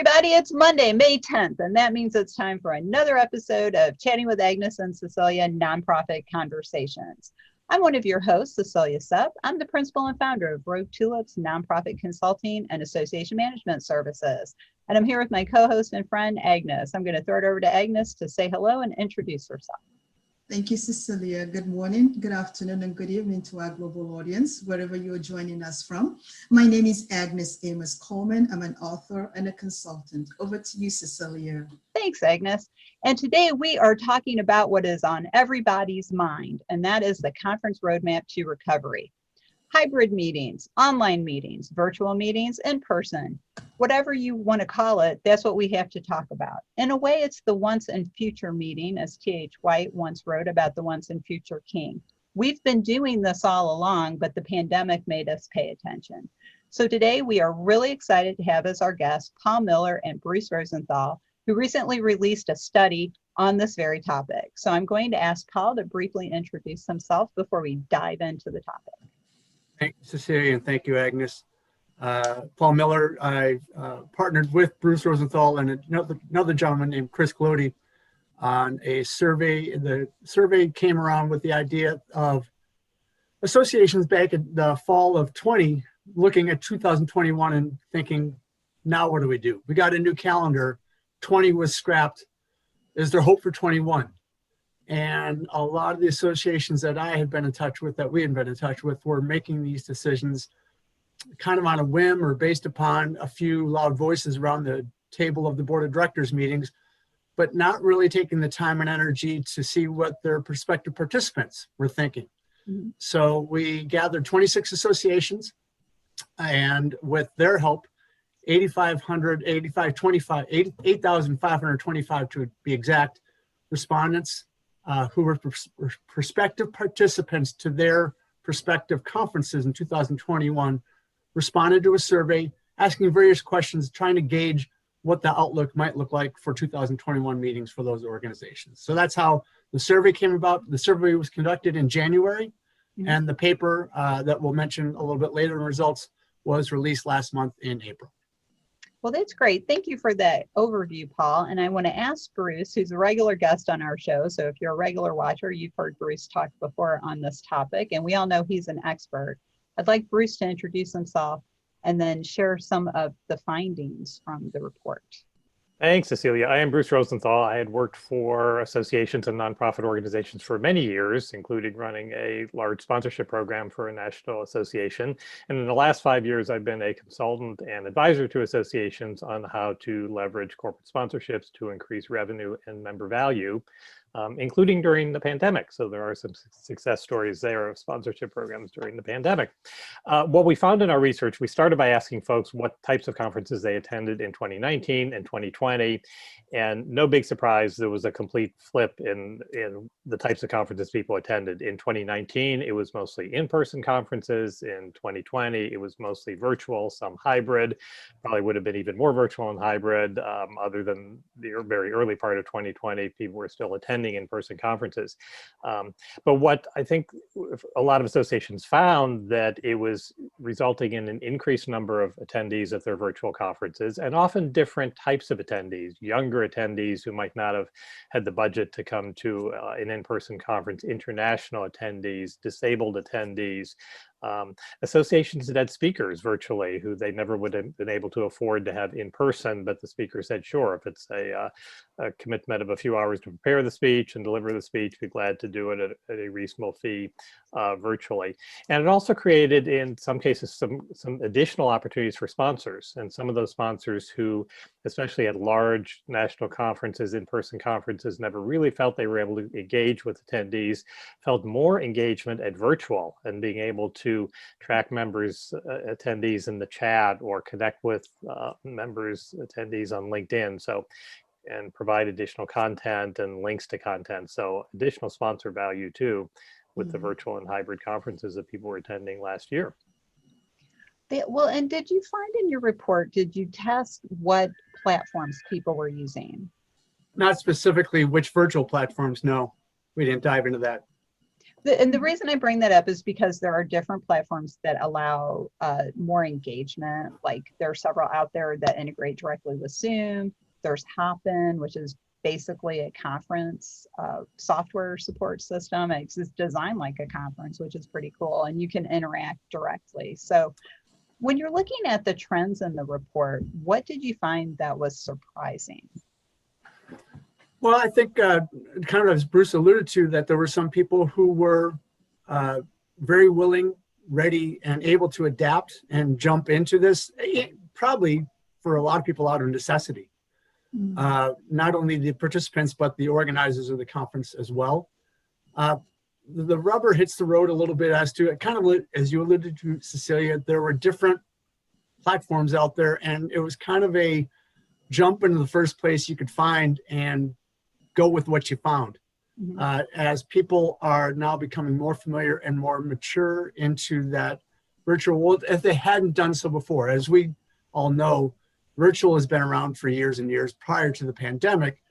everybody, it's Monday, May 10th, and that means it's time for another episode of Chatting with Agnes and Cecilia Nonprofit Conversations. I'm one of your hosts, Cecilia Sepp. I'm the principal and founder of Rogue Tulips Nonprofit Consulting and Association Management Services. And I'm here with my co-host and friend, Agnes. I'm going to throw it over to Agnes to say hello and introduce herself. Thank you, Cecilia. Good morning, good afternoon, and good evening to our global audience, wherever you're joining us from. My name is Agnes Amos Coleman. I'm an author and a consultant. Over to you, Cecilia. Thanks, Agnes. And today we are talking about what is on everybody's mind, and that is the conference roadmap to recovery. Hybrid meetings, online meetings, virtual meetings, in person, whatever you want to call it, that's what we have to talk about. In a way, it's the once and future meeting, as T.H. White once wrote about the once and future king. We've been doing this all along, but the pandemic made us pay attention. So today we are really excited to have as our guests Paul Miller and Bruce Rosenthal, who recently released a study on this very topic. So I'm going to ask Paul to briefly introduce himself before we dive into the topic. Thank you, Cecilia, and thank you, Agnes. Paul Miller, I partnered with Bruce Rosenthal and another gentleman named Chris Glody on a survey. The survey came around with the idea of associations back in the fall of 20, looking at 2021 and thinking, now what do we do? We got a new calendar, 20 was scrapped. Is there hope for 21? And a lot of the associations that I had been in touch with, that we had been in touch with, were making these decisions kind of on a whim or based upon a few loud voices around the table of the board of directors meetings, but not really taking the time and energy to see what their prospective participants were thinking. Mm-hmm. So we gathered 26 associations, and with their help, 8,525 to be exact, respondents who were prospective participants to their prospective conferences in 2021 responded to a survey asking various questions, trying to gauge what the outlook might look like for 2021 meetings for those organizations. So that's how the survey came about. The survey was conducted in January, mm-hmm. and the paper that we'll mention a little bit later in results was released last month in April. Well, that's great. Thank you for that overview, Paul. And I want to ask Bruce, who's a regular guest on our show. So if you're a regular watcher, you've heard Bruce talk before on this topic, and we all know he's an expert. I'd like Bruce to introduce himself and then share some of the findings from the report. Thanks, Cecilia. I am Bruce Rosenthal. I had worked for associations and nonprofit organizations for many years, including running a large sponsorship program for a national association. And in the last 5 years, I've been a consultant and advisor to associations on how to leverage corporate sponsorships to increase revenue and member value, including during the pandemic. So there are some success stories there of sponsorship programs during the pandemic. What we found in our research, we started by asking folks what types of conferences they attended in 2019 and 2020. And no big surprise, there was a complete flip in the types of conferences people attended. In 2019, it was mostly in-person conferences. In 2020, it was mostly virtual, some hybrid, probably would have been even more virtual and hybrid. Other than the very early part of 2020, people were still attending in-person conferences. But what I think a lot of associations found, that it was resulting in an increased number of attendees at their virtual conferences, and often different types of attendees, younger attendees who might not have had the budget to come to an in-person conference, international attendees, disabled attendees, associations that had speakers virtually who they never would have been able to afford to have in person, but the speaker said, sure, if it's a commitment of a few hours to prepare the speech and deliver the speech, be glad to do it at a reasonable fee virtually. And it also created, in some cases, some additional opportunities for sponsors. And some of those sponsors who, especially at large national conferences, in-person conferences, never really felt they were able to engage with attendees, felt more engagement at virtual and being able to track members, attendees in the chat, or connect with members, attendees on LinkedIn. So, and provide additional content and links to content. So additional sponsor value too, with the virtual and hybrid conferences that people were attending last year. Well, and did you find in your report, did you test what platforms people were using? Not specifically which virtual platforms, no. We didn't dive into that. And the reason I bring that up is because there are different platforms that allow more engagement. Like there are several out there that integrate directly with Zoom. There's Hopin, which is basically a conference software support system. It's designed like a conference, which is pretty cool, and you can interact directly. So when you're looking at the trends in the report, what did you find that was surprising? Well, I think kind of as Bruce alluded to, that there were some people who were very willing, ready, and able to adapt and jump into this, probably for a lot of people out of necessity. Not only the participants, but the organizers of the conference as well. The rubber hits the road a little bit as to, kind of as you alluded to, Cecilia, there were different platforms out there, and it was kind of a jump into the first place you could find and go with what you found. As people are now becoming more familiar and more mature into that virtual world, if they hadn't done so before. As we all know, virtual has been around for years and years prior to the pandemic.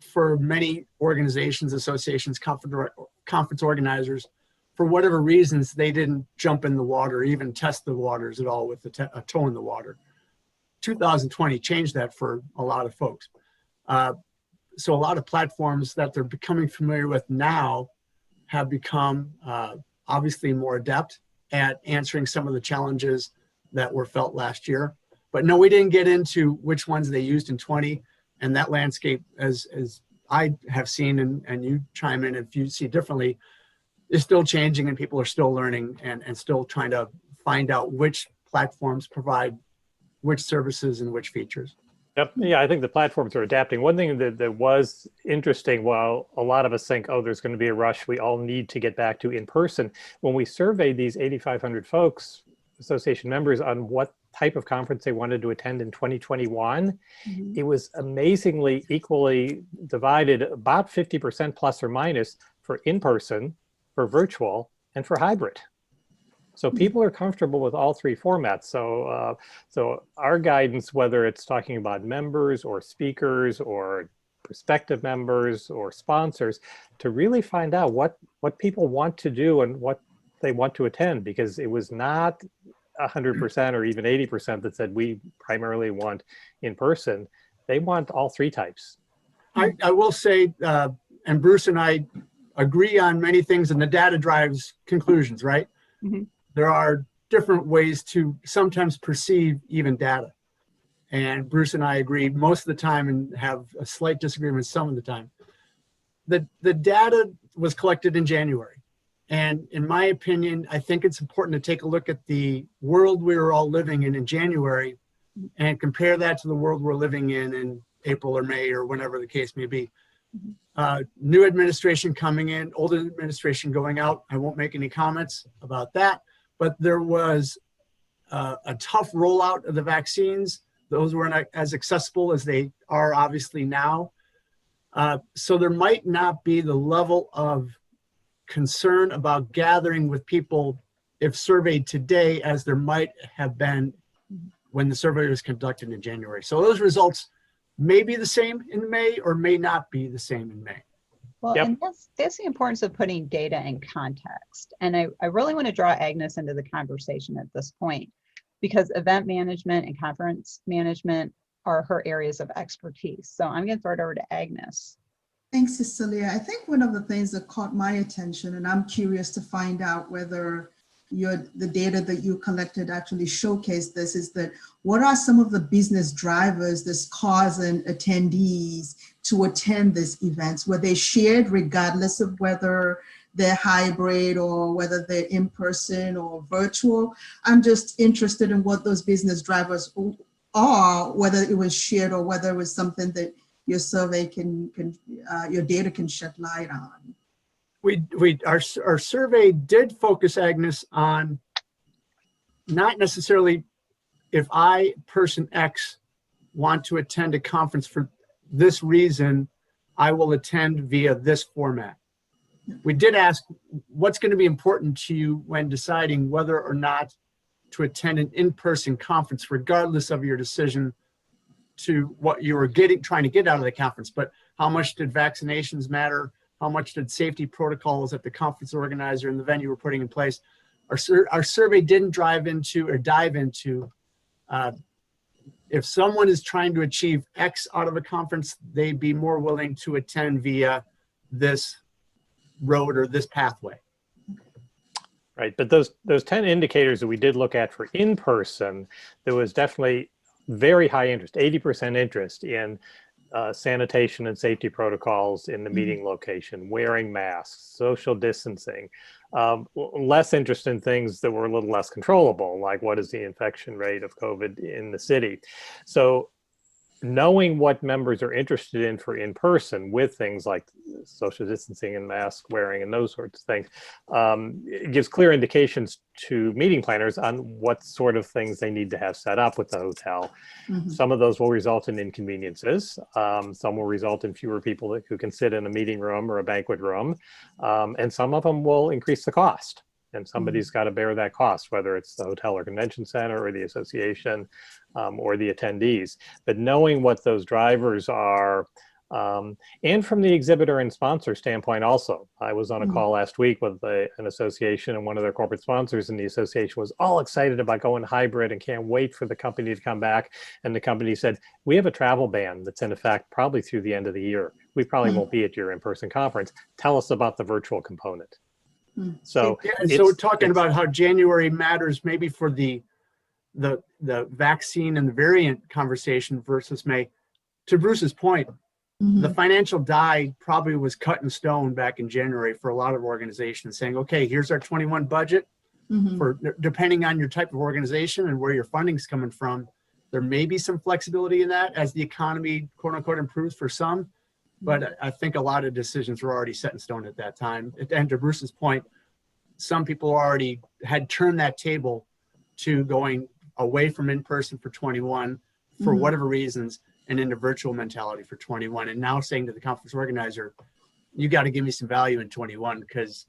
For many organizations, associations, conference organizers, for whatever reasons, they didn't jump in the water, even test the waters at all with a toe in the water. 2020 changed that for a lot of folks. So a lot of platforms that they're becoming familiar with now have become obviously more adept at answering some of the challenges that were felt last year. But no, we didn't get into which ones they used in 20, and that landscape, as I have seen, and you chime in if you see differently, is still changing, and people are still learning and still trying to find out which platforms provide which services and which features. Yep. Yeah, I think the platforms are adapting. One thing that was interesting, while a lot of us think, oh, there's going to be a rush, we all need to get back to in person. When we surveyed these 8,500 folks, association members, on what type of conference they wanted to attend in 2021, it was amazingly equally divided, about 50% plus or minus for in-person, for virtual, and for hybrid. So people are comfortable with all three formats. So, so our guidance, whether it's talking about members or speakers or prospective members or sponsors, to really find out what people want to do and what they want to attend, because it was not 100% or even 80% that said we primarily want in person. They want all three types. I will say, and Bruce and I agree on many things, and the data drives conclusions, right? There are different ways to sometimes perceive even data. And Bruce and I agree most of the time and have a slight disagreement some of the time. The data was collected in January. And in my opinion, I think it's important to take a look at the world we were all living in January and compare that to the world we're living in April or May or whenever the case may be. New administration coming in, old administration going out. I won't make any comments about that. But there was a tough rollout of the vaccines. Those weren't as accessible as they are obviously now. So there might not be the level of concern about gathering with people if surveyed today as there might have been when the survey was conducted in January. So those results may be the same in May or may not be the same in May. Well, and that's the importance of putting data in context. And I really want to draw Agnes into the conversation at this point, because event management and conference management are her areas of expertise. So I'm going to throw it over to Agnes. Thanks, Cecilia. I think one of the things that caught my attention, and I'm curious to find out whether the data that you collected actually showcased this, is that what are some of the business drivers that's causing attendees to attend these events? Were they shared regardless of whether they're hybrid or whether they're in person or virtual? I'm just interested in what those business drivers are, whether it was shared or whether it was something that your survey your data can shed light on. Our survey did focus, Agnes, on not necessarily if I, person X, want to attend a conference for this reason, I will attend via this format. We did ask what's going to be important to you when deciding whether or not to attend an in-person conference, regardless of your decision to what you were trying to get out of the conference. But how much did vaccinations matter? how much did safety protocols that the conference organizer and the venue were putting in place. Our survey didn't dive into if someone is trying to achieve X out of a conference, they'd be more willing to attend via this road or this pathway. Right, but those 10 indicators that we did look at for in-person, there was definitely very high interest, 80% interest in sanitation and safety protocols in the meeting location, wearing masks, social distancing, less interest in things that were a little less controllable, like what is the infection rate of COVID in the city. So knowing what members are interested in for in-person with things like social distancing and mask wearing and those sorts of things, it gives clear indications to meeting planners on what sort of things they need to have set up with the hotel. Some of those will result in inconveniences. Some will result in fewer people who can sit in a meeting room or a banquet room. And some of them will increase the cost. And somebody's got to bear that cost, whether it's the hotel or convention center or the association or the attendees. But knowing what those drivers are, and from the exhibitor and sponsor standpoint also. I was on a call last week with an association and one of their corporate sponsors, and the association was all excited about going hybrid and can't wait for the company to come back. And the company said, we have a travel ban that's in effect probably through the end of the year. We probably won't be at your in-person conference. Tell us about the virtual component. So, so we're talking about how January matters maybe for the vaccine and the variant conversation versus May. To Bruce's point, the financial die probably was cut in stone back in January for a lot of organizations, saying, okay, here's our 21 budget for depending on your type of organization and where your funding's coming from. There may be some flexibility in that as the economy, quote unquote, improves for some. But I think a lot of decisions were already set in stone at that time. And to Bruce's point, some people already had turned that table to going away from in-person for 21 for whatever reasons and into virtual mentality for 21. And now saying to the conference organizer, you got to give me some value in 21 because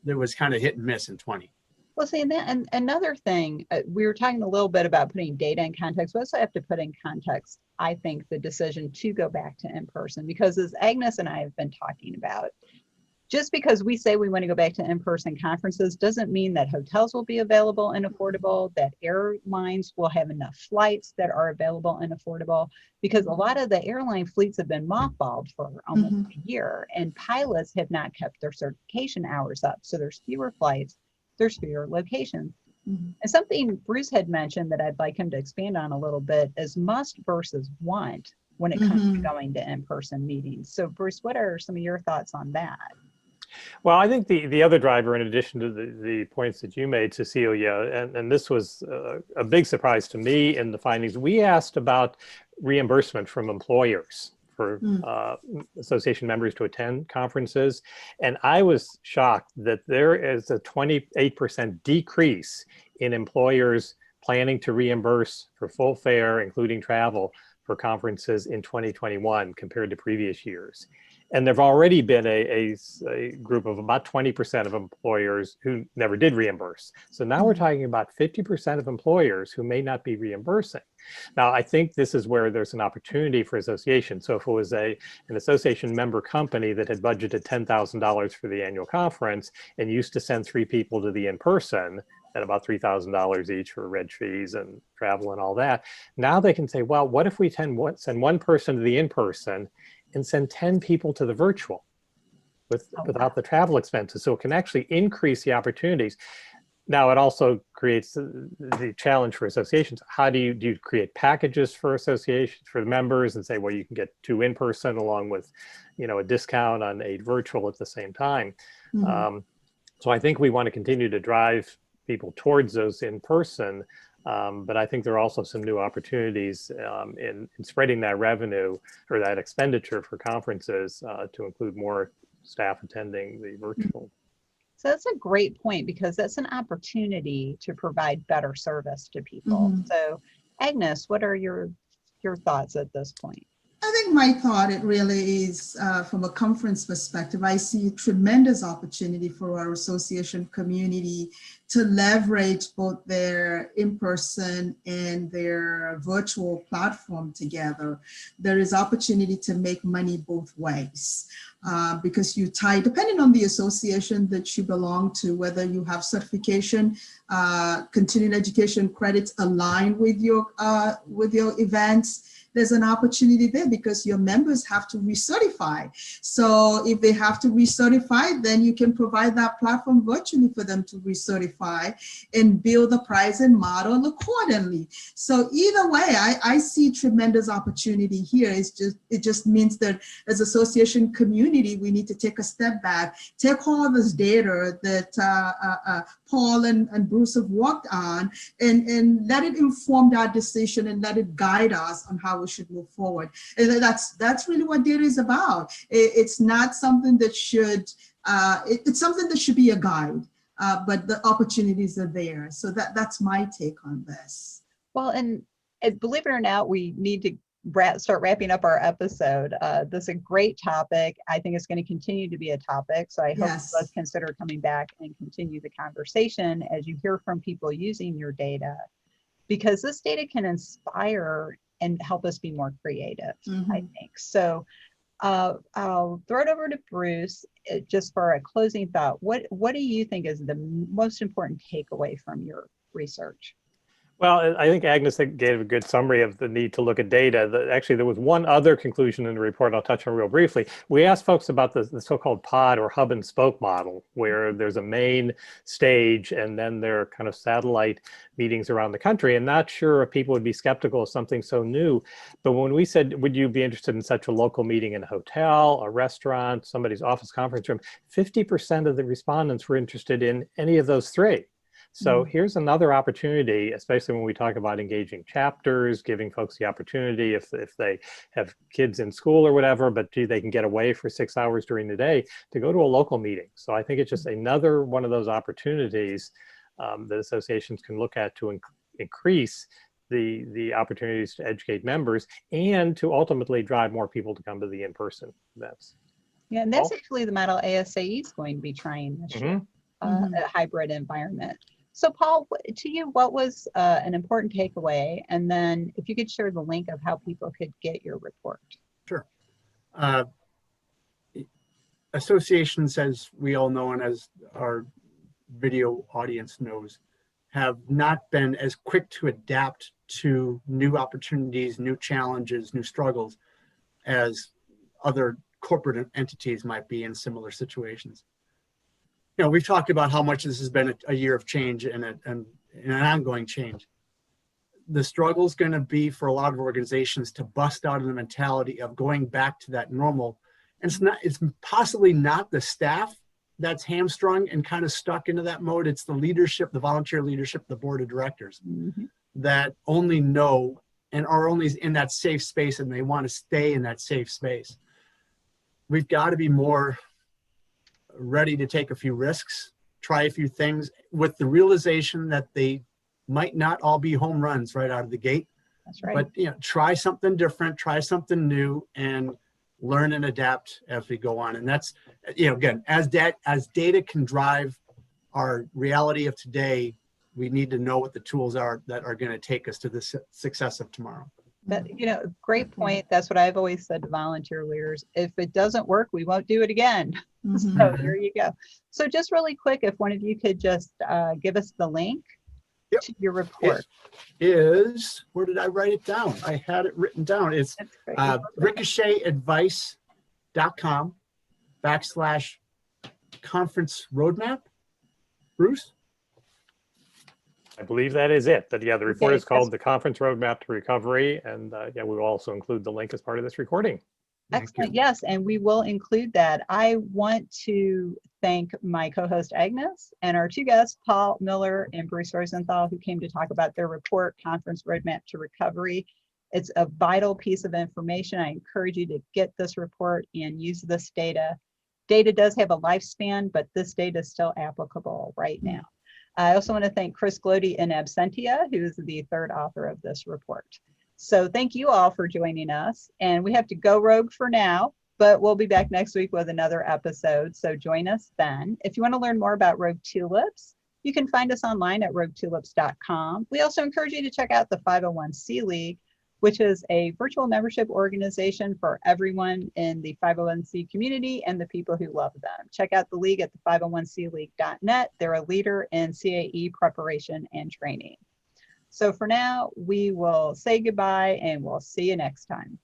there was kind of hit and miss in 20. Well, see, and another thing, we were talking a little bit about putting data in context. We also have to put in context, I think, the decision to go back to in-person, because as Agnes and I have been talking about, just because we say we want to go back to in-person conferences doesn't mean that hotels will be available and affordable, that airlines will have enough flights that are available and affordable, because a lot of the airline fleets have been mothballed for almost a year, and pilots have not kept their certification hours up. So there's fewer flights, there's fewer locations. And something Bruce had mentioned that I'd like him to expand on a little bit is must versus want when it comes to going to in-person meetings. So Bruce, what are some of your thoughts on that? Well, I think the other driver, in addition to the points that you made, Cecilia, and this was a big surprise to me in the findings, we asked about reimbursement from employers for association members to attend conferences. And I was shocked that there is a 28% decrease in employers planning to reimburse for full fare, including travel, for conferences in 2021 compared to previous years. And there've already been a group of about 20% of employers who never did reimburse. So now we're talking about 50% of employers who may not be reimbursing. Now, I think this is where there's an opportunity for associations. So if it was an association member company that had budgeted $10,000 for the annual conference and used to send 3 people to the in-person at about $3,000 each for reg fees and travel and all that, now they can say, well, what if we send one person to the in-person and send 10 people to the virtual without the travel expenses? So it can actually increase the opportunities. Now, it also creates the challenge for associations. How do you create packages for associations, for the members, and say, well, you can get 2 in-person along with, a discount on 8 virtual at the same time. So I think we want to continue to drive people towards those in-person. But I think there are also some new opportunities in spreading that revenue or that expenditure for conferences to include more staff attending the virtual. So that's a great point, because that's an opportunity to provide better service to people. So Agnes, what are your thoughts at this point? I think my thought, it really is from a conference perspective, I see tremendous opportunity for our association community to leverage both their in-person and their virtual platform together, there is opportunity to make money both ways. Because you tie, depending on the association that you belong to, whether you have certification, continuing education credits aligned with your events, there's an opportunity there because your members have to recertify. So if they have to recertify, then you can provide that platform virtually for them to recertify and build the pricing model accordingly. So either way, I see tremendous opportunity here. It just means that as association community, we need to take a step back, take all this data that Paul and Bruce have worked on and let it inform that decision and let it guide us on how we should move forward. And that's really what data is about. It's not something that should, it's something that should be a guide, but the opportunities are there. So that's my take on this. Well, and believe it or not, we need to start wrapping up our episode. This is a great topic. I think it's going to continue to be a topic. So I hope Yes. let's consider coming back and continue the conversation as you hear from people using your data, because this data can inspire and help us be more creative, I think. So I'll throw it over to Bruce just for a closing thought. What do you think is the most important takeaway from your research? Well, I think Agnes gave a good summary of the need to look at data. Actually, there was one other conclusion in the report I'll touch on real briefly. We asked folks about the so-called pod or hub and spoke model, where there's a main stage and then there are kind of satellite meetings around the country. And not sure if people would be skeptical of something so new. But when we said, would you be interested in such a local meeting in a hotel, a restaurant, somebody's office conference room, 50% of the respondents were interested in any of those three. So here's another opportunity, especially when we talk about engaging chapters, giving folks the opportunity if they have kids in school or whatever, but gee, they can get away for 6 hours during the day to go to a local meeting. So I think it's just another one of those opportunities that associations can look at to increase the opportunities to educate members and to ultimately drive more people to come to the in-person events. Yeah, and that's actually the model ASAE is going to be trying this year, a hybrid environment. So Paul, to you, what was an important takeaway? And then if you could share the link of how people could get your report. Sure. Associations, as we all know and as our video audience knows, have not been as quick to adapt to new opportunities, new challenges, new struggles as other corporate entities might be in similar situations. You know, we've talked about how much this has been a year of change and an ongoing change. The struggle is going to be for a lot of organizations to bust out of the mentality of going back to that normal. And it's possibly not the staff that's hamstrung and kind of stuck into that mode. It's the leadership, the volunteer leadership, the board of directors that only know and are only in that safe space, and they want to stay in that safe space. We've got to be more ready to take a few risks, try a few things with the realization that they might not all be home runs right out of the gate. That's right. But you know, try something different, try something new, and learn and adapt as we go on. And that's, you know, again, as data can drive our reality of today, we need to know what the tools are that are going to take us to the success of tomorrow. That, you know, great point. That's what I've always said to volunteer leaders. If it doesn't work, we won't do it again. So there you go. So just really quick, if one of you could just give us the link to your report. It is, where did I write it down? I had it written down. It's ricochetadvice.com/conference roadmap. Bruce? I believe that is it. But yeah, the report is called The Conference Roadmap to Recovery. And yeah, we will also include the link as part of this recording. Excellent. Yes, and we will include that. I want to thank my co-host Agnes and our two guests, Paul Miller and Bruce Rosenthal, who came to talk about their report, Conference Roadmap to Recovery. It's a vital piece of information. I encourage you to get this report and use this data. Data does have a lifespan, but this data is still applicable right now. I also want to thank Chris Glody in absentia, who is the third author of this report. So thank you all for joining us. And we have to go rogue for now, but we'll be back next week with another episode. So join us then. If you want to learn more about Rogue Tulips, You can find us online at roguetulips.com. We also encourage you to check out the 501c League, which is a virtual membership organization for everyone in the 501c community and the people who love them. Check out the league at the 501cleague.net. They're a leader in CAE preparation and training. So for now, we will say goodbye and we'll see you next time.